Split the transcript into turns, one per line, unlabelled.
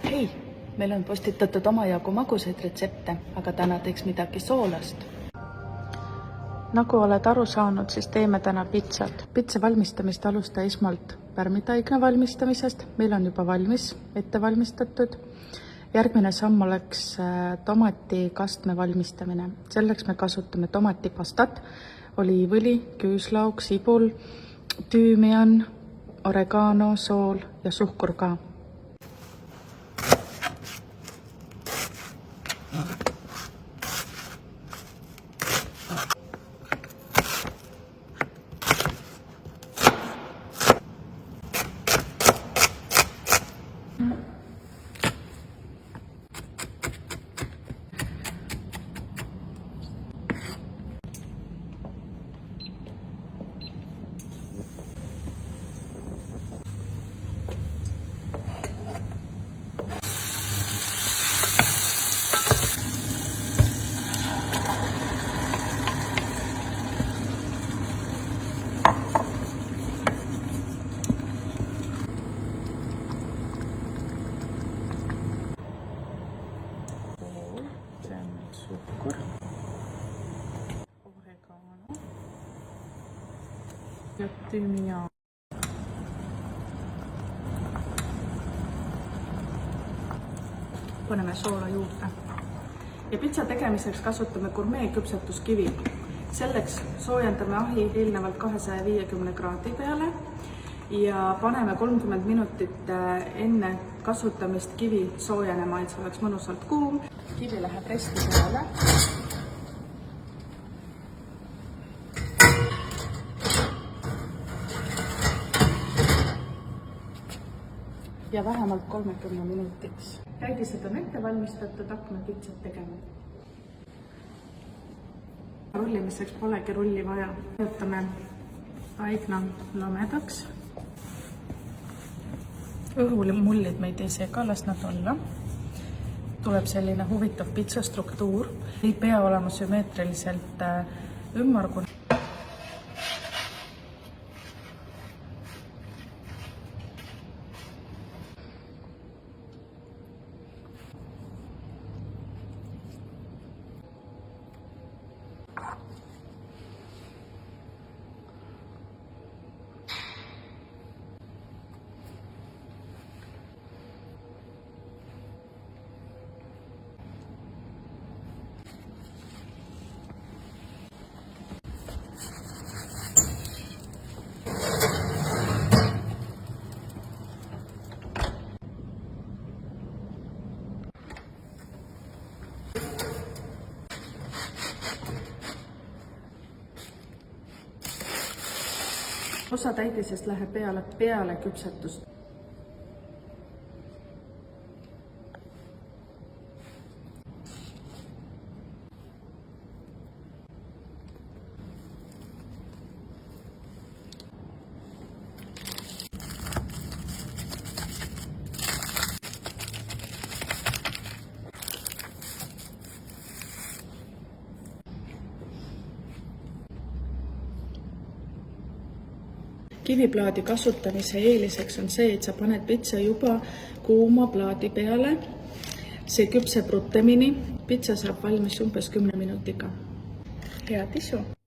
Hei, meil on postitatud omajagu magusaid retsepte, aga täna teeks midagi soolast. Nagu oled aru saanud, siis teeme täna pitsat. Pitsa valmistamist alusta esmalt pärmitaigna valmistamisest. Meil on juba valmis, ette valmistatud. Järgmine samm oleks tomatikastme valmistamine. Selleks me kasutame tomatipastat, oliivõli, küüslauk, sibul, tüümian, oregano, sool ja suhkur ka. Suhkur, oregano ja tüümiaan. Paneme soola juurde. Ja pitsa tegemiseks kasutame gurmee küpsetuskivi. Selleks soojendame ahi eelnevalt 250 kraadi peale ja paneme 30 minutit enne kasutamist kivi soojenema, et see oleks mõnusalt kuum. Kivi läheb resti peale. Ja vähemalt 30 minutiks. Käidised on ette valmistatud, hakkame pitsat tegema. Rullimiseks polegi rulli vaja. Võtame aigna lamedaks. Õhumullid me ei tee seega, las nad olla. Tuleb selline huvitav pitsa struktuur. Ei pea olema sümmeetriliselt ümmargune. Osa täidisest läheb peale küpsetust. Kiviplaadi kasutamise eeliseks on see, et sa paned pitsa juba kuuma plaadi peale. See küpseb rutemini. Pitsa saab valmis umbes 10 minutiga. Head isu!